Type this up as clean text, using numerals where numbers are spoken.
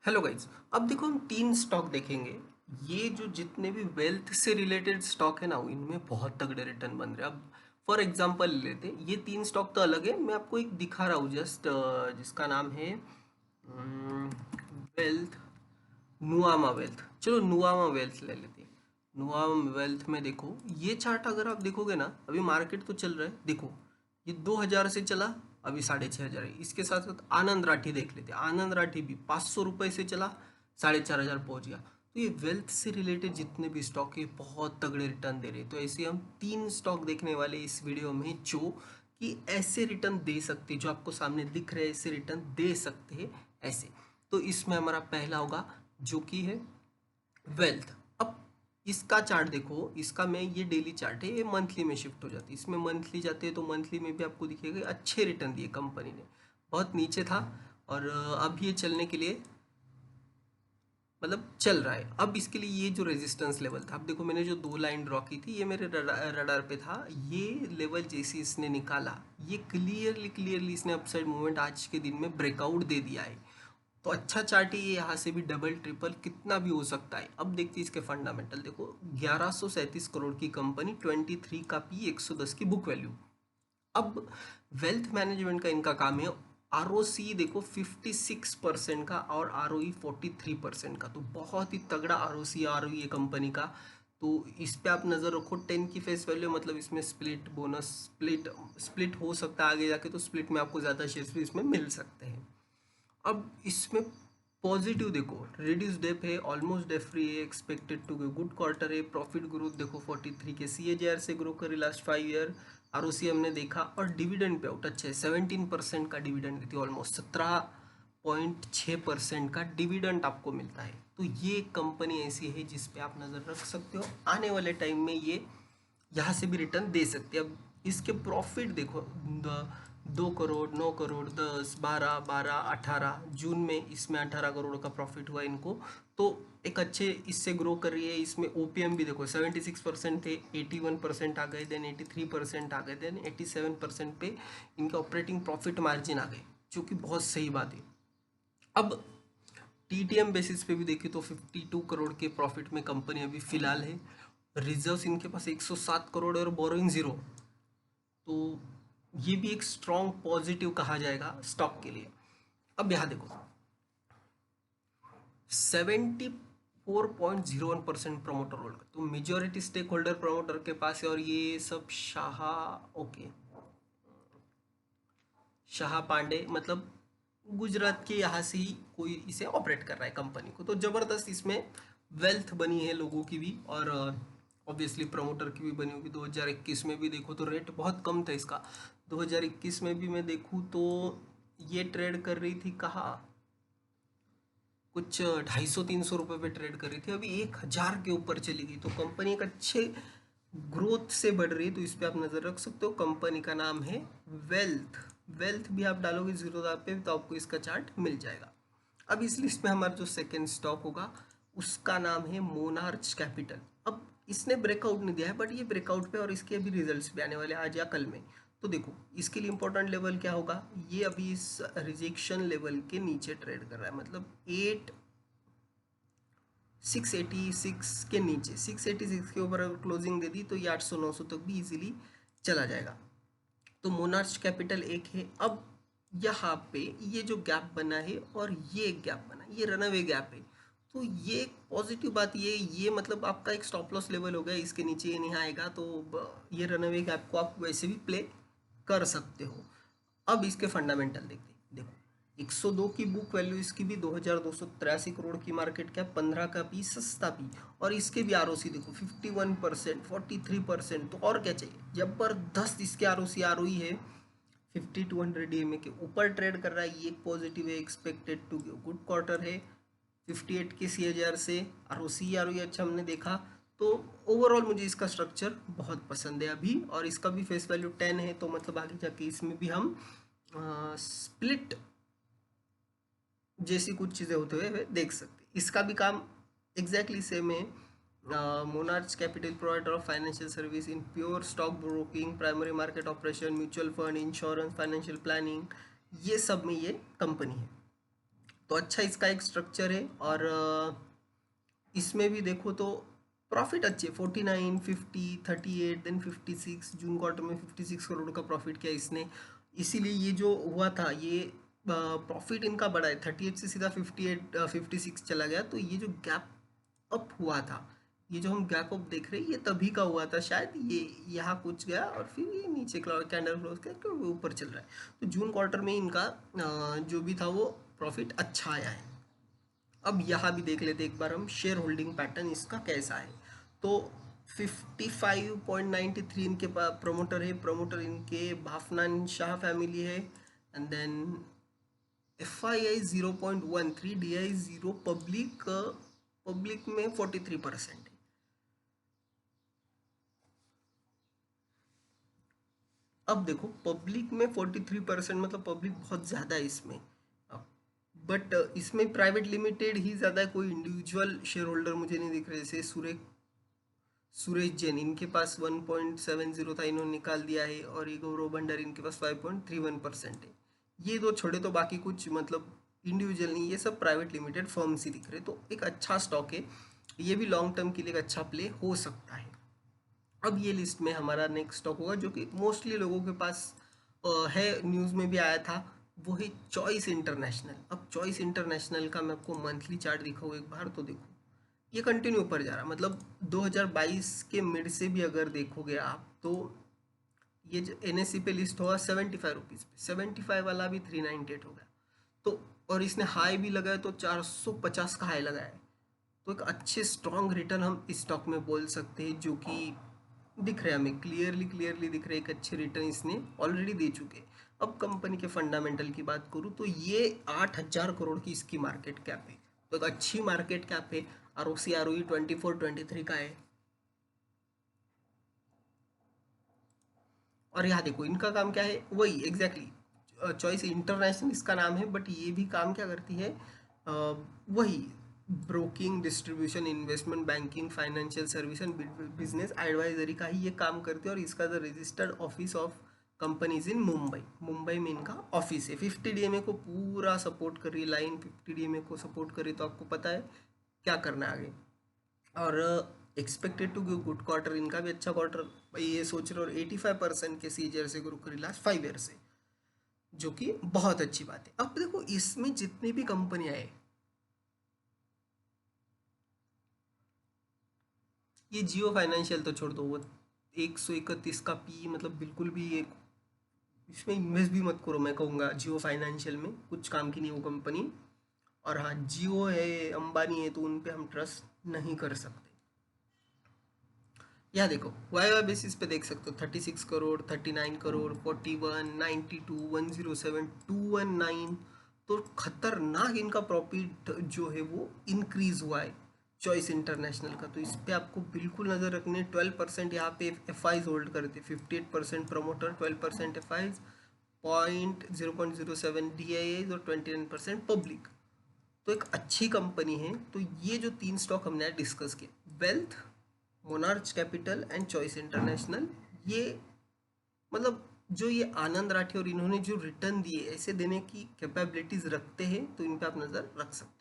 Hello guys. अब देखो हम तीन स्टॉक देखेंगे। ये जो जितने भी वेल्थ से रिलेटेड स्टॉक है ना, इनमें बहुत तगड़े रिटर्न बन रहे हैं। अब फॉर एग्जांपल ले लेते हैं, ये तीन स्टॉक तो अलग है, मैं आपको एक दिखा रहा हूँ जस्ट, जिसका नाम है वेल्थ, नुआमा वेल्थ। चलो नुआमा वेल्थ ले लेते हैं। नुआमा वेल्थ में देखो, ये चार्ट अगर आप देखोगे ना, अभी मार्केट तो चल रहा है, देखो ये 2000 से चला, अभी 6500 है। इसके साथ साथ आनंद राठी देख लेते हैं। आनंद राठी भी 500 रुपये से चला, 4500 पहुंच गया। तो ये वेल्थ से रिलेटेड जितने भी स्टॉक है बहुत तगड़े रिटर्न दे रहे हैं। तो ऐसे हम तीन स्टॉक देखने वाले इस वीडियो में, जो कि ऐसे रिटर्न दे सकते हैं, जो आपको सामने दिख रहे हैं ऐसे रिटर्न दे सकते हैं ऐसे। तो इसमें हमारा पहला होगा जो कि है वेल्थ। अब इसका चार्ट देखो, इसका मैं ये डेली चार्ट है, ये मंथली में शिफ्ट हो जाती है। इसमें मंथली जाते हैं तो मंथली में भी आपको दिखेगा अच्छे रिटर्न दिए कंपनी ने। बहुत नीचे था और अब ये चलने के लिए मतलब चल रहा है। अब इसके लिए ये जो रेजिस्टेंस लेवल था, अब देखो मैंने जो दो लाइन ड्रॉ की थी, ये मेरे रडार पे था। ये लेवल जैसे इसने निकाला, ये क्लियरली क्लियरली इसने अपसाइड मूवमेंट आज के दिन में ब्रेकआउट दे दिया है। तो अच्छा चार्ट है ये, यहाँ से भी डबल ट्रिपल कितना भी हो सकता है। अब देखते हैं इसके फंडामेंटल। देखो 1137 करोड़ की कंपनी, 23 का पी, 110 की बुक वैल्यू। अब वेल्थ मैनेजमेंट का इनका काम है। आर ओ सी देखो 56% का और आर ओ ई 43% का, तो बहुत ही तगड़ा R O C R O ई है कंपनी का। तो इस पे आप नज़र रखो। 10 की फेस वैल्यू, मतलब इसमें स्प्लिट बोनस स्प्लिट स्प्लिट हो सकता है आगे जाके, तो स्प्लिट में आपको ज़्यादा शेयर्स भी इसमें मिल सकते हैं। अब इसमें पॉजिटिव देखो, रिड्यूस डेप है, ऑलमोस्ट डेप फ्री है, एक्सपेक्टेड टू गुड क्वार्टर है, प्रॉफिट ग्रोथ देखो 43 के CAGR से ग्रो करे लास्ट 5 ईयर। ROC हमने देखा, और डिविडेंड पे आउट अच्छा है, 17% का डिविडेंड देती है, ऑलमोस्ट 17.6% का डिविडेंड आपको मिलता है। तो ये कंपनी ऐसी है जिस पे आप नज़र रख सकते हो, आने वाले टाइम में ये यहाँ से भी रिटर्न दे सकते हैं। अब इसके प्रॉफिट देखो, 2 करोड़, 9 करोड़, 10, 12, 12, 18, जून में इसमें 18 करोड़ का प्रॉफिट हुआ इनको। तो एक अच्छे इससे ग्रो कर रही है। इसमें ओपीएम भी देखो 76% थे, 81% आ गए, देन 83% आ गए, देन 87% पे इनका ऑपरेटिंग प्रॉफिट मार्जिन आ गए, जो कि बहुत सही बात है। अब टीटीएम बेसिस पे भी देखें तो 52 करोड़ के प्रॉफिट में कंपनी अभी फिलहाल है। रिजर्व्स इनके पास 107 करोड़ और बोरोइंग जीरो। तो ये भी एक स्ट्रॉन्ग पॉजिटिव कहा जाएगा स्टॉक के लिए। अब यहाँ देखो, 74.01% प्रमोटर होल्डर, तो मेजोरिटी स्टेक होल्डर प्रमोटर के पास है। और ये सब शाह, ओके, शाह पांडे, मतलब गुजरात के यहाँ से ही कोई इसे ऑपरेट कर रहा है कंपनी को। तो ज़बरदस्त इसमें वेल्थ बनी है लोगों की भी, और ऑब्वियसली प्रमोटर की भी बनी होगी। 2021 में भी देखो तो रेट बहुत कम था इसका। 2021 में भी मैं देखूँ तो ये ट्रेड कर रही थी कहाँ, कुछ 250-300 रुपये पे ट्रेड कर रही थी, अभी 1000 के ऊपर चली गई। तो कंपनी एक अच्छे ग्रोथ से बढ़ रही है। तो इस पे आप नज़र रख सकते हो। कंपनी का नाम है वेल्थ। वेल्थ भी आप डालोगे जीरो पे तो आपको इसका चार्ट मिल जाएगा। अब इस लिस्ट में हमारा जो सेकेंड स्टॉक होगा उसका नाम है मोनार्च कैपिटल। अब इसने ब्रेकआउट नहीं दिया है, बट ये ब्रेकआउट पे और इसके अभी रिजल्ट्स भी आने वाले हैं आज या कल में। तो देखो इसके लिए इंपॉर्टेंट लेवल क्या होगा, ये अभी इस रिजेक्शन लेवल के नीचे ट्रेड कर रहा है, मतलब 686 के नीचे, 686 के ऊपर अगर क्लोजिंग दे दी तो ये 800-900 तक भी इजीली चला जाएगा। तो मोनार्च कैपिटल एक है। अब यहाँ पे ये जो गैप बना है और ये एक गैप बना है, ये रनअवे गैप है। तो ये पॉजिटिव बात ये मतलब आपका एक स्टॉप लॉस लेवल हो गया, इसके नीचे ये नहीं आएगा। तो ये रनअवे गैप को आप वैसे भी प्ले कर सकते हो। अब इसके फंडामेंटल देखते हैं। देखो 102 की बुक वैल्यू, इसकी भी 2283 करोड़ की मार्केट कैप, 15 का पी, सस्ता पी, और इसके भी आरओसी देखो 51%, 43%। तो और क्या चाहिए, जबरदस्त इसके आरओसी आरओई है। 5200 DMA के ऊपर ट्रेड कर रहा है, ये पॉजिटिव है, एक्सपेक्टेड टू गुड क्वार्टर है। 58 के CAGR से आरओसी आरओई अच्छा हमने देखा। तो ओवरऑल मुझे इसका स्ट्रक्चर बहुत पसंद है अभी, और इसका भी फेस वैल्यू 10 है। तो मतलब आगे जाके इसमें भी हम स्प्लिट जैसी कुछ चीज़ें होते हुए देख सकते हैं। इसका भी काम एग्जैक्टली सेम है। Monarch capital provider of financial service in pure stock broking, primary market operation, mutual fund, insurance, financial planning, ये सब में ये कंपनी है। तो अच्छा इसका एक स्ट्रक्चर है। और इसमें भी देखो तो प्रॉफिट अच्छे 49, 50, 38, देन 56, जून क्वार्टर में 56 करोड़ का प्रॉफिट किया इसने। इसीलिए ये जो हुआ था ये प्रॉफिट इनका बढ़ा है, 38 से सीधा 58 56 चला गया। तो ये जो गैप अप हुआ था, ये जो हम गैप अप देख रहे हैं ये तभी का हुआ था शायद, ये यहाँ कुछ गया और फिर ये नीचे कैंडल क्लोज करके ऊपर चल रहा है। तो जून क्वार्टर में इनका जो भी था वो प्रॉफिट अच्छा आया है। अब यहाँ भी देख लेते एक बार हम शेयर होल्डिंग पैटर्न इसका कैसा है। तो 55.93 इनके पास प्रमोटर है, प्रमोटर इनके भाफनान शाह फैमिली है। And then FII 0.13, DI 0, public public में 43% है। अब देखो पब्लिक में 43% मतलब पब्लिक बहुत ज़्यादा है इसमें। बट इसमें प्राइवेट लिमिटेड ही ज़्यादा है, कोई इंडिविजुअल शेयर होल्डर मुझे नहीं दिख रहे। जैसे सुरेश जैन इनके पास 1.70 था, इन्होंने निकाल दिया है। और ये गौरव भंडारी इनके पास 5.31% है। ये दो छोड़े तो बाकी कुछ मतलब इंडिविजुअल नहीं, ये सब प्राइवेट लिमिटेड फर्म्स ही दिख रहे। तो एक अच्छा स्टॉक है, ये भी लॉन्ग टर्म के लिए एक अच्छा प्ले हो सकता है। अब ये लिस्ट में हमारा नेक्स्ट स्टॉक होगा जो कि मोस्टली लोगों के पास है, न्यूज़ में भी आया था, वो है चॉइस इंटरनेशनल। अब चॉइस इंटरनेशनल का मैं आपको मंथली चार्ट दिखाऊँ एक बार, तो देखो ये कंटिन्यू ऊपर जा रहा, मतलब 2022 के मिड से भी अगर देखोगे आप तो ये जो NSE पे लिस्ट हुआ 75 रुपीज़ पे, 75 वाला भी 398 हो गया। तो और इसने हाई भी लगाया तो 450 का हाई लगाया है। तो एक अच्छे स्ट्रॉन्ग रिटर्न हम इस स्टॉक में बोल सकते हैं, जो कि दिख रहे हैं हमें, क्लियरली दिख रहे हैं, एक अच्छे रिटर्न इसने ऑलरेडी दे चुके हैं। अब कंपनी के फंडामेंटल की बात करूँ तो ये 8,000 करोड़ की इसकी मार्केट कैप है, तो एक अच्छी मार्केट कैप है। ROC ROE 24-23 का है। और यहाँ देखो इनका काम क्या है, वही एग्जैक्टली चॉइस इंटरनेशनल इसका नाम है, बट ये भी काम क्या करती है, वही broking, distribution, investment banking, financial service and business advisory का ही ये काम करती है। और इसका the registered office of companies in Mumbai में इनका ऑफिस है। 50 DMA को पूरा सपोर्ट कर रही है, लाइन 50 DMA को सपोर्ट कर रही है, तो आपको पता है क्या करना है आगे। और expected to give good quarter, इनका भी अच्छा क्वार्टर ये सोच रहे। और 85% के CAGR से ग्रो करी लास्ट 5 ईयर से, जो कि बहुत अच्छी बात है। अब देखो इसमें जितनी भी कंपनियां है, ये जियो फाइनेंशियल तो छोड़ दो, वो 131 का पी, मतलब बिल्कुल भी एक इसमें इन्वेस्ट भी मत करो, मैं कहूँगा जियो फाइनेंशियल में कुछ काम की नहीं वो कंपनी। और हाँ जियो है, अंबानी है, तो उन पे हम ट्रस्ट नहीं कर सकते। यहाँ देखो वाई बेसिस पे देख सकते हो 36 करोड़, 39 करोड़, 41, 92, 107, 219। तो खतरनाक इनका प्रॉफिट जो है वो इंक्रीज हुआ है चॉइस इंटरनेशनल का। तो इस पे आपको बिल्कुल नज़र रखनी है। 12% यहाँ पे FIs होल्ड करते, 58% प्रमोटर, 12% FIs, 0.07 DIIs और 29% पब्लिक। तो एक अच्छी कंपनी है। तो ये जो 3 स्टॉक हमने डिस्कस किए, wealth, monarch capital and choice international, ये मतलब जो ये आनंद राठी और इन्होंने जो रिटर्न दिए ऐसे देने की कैपेबिलिटीज रखते हैं, तो इन पे आप नज़र रख सकते हैं।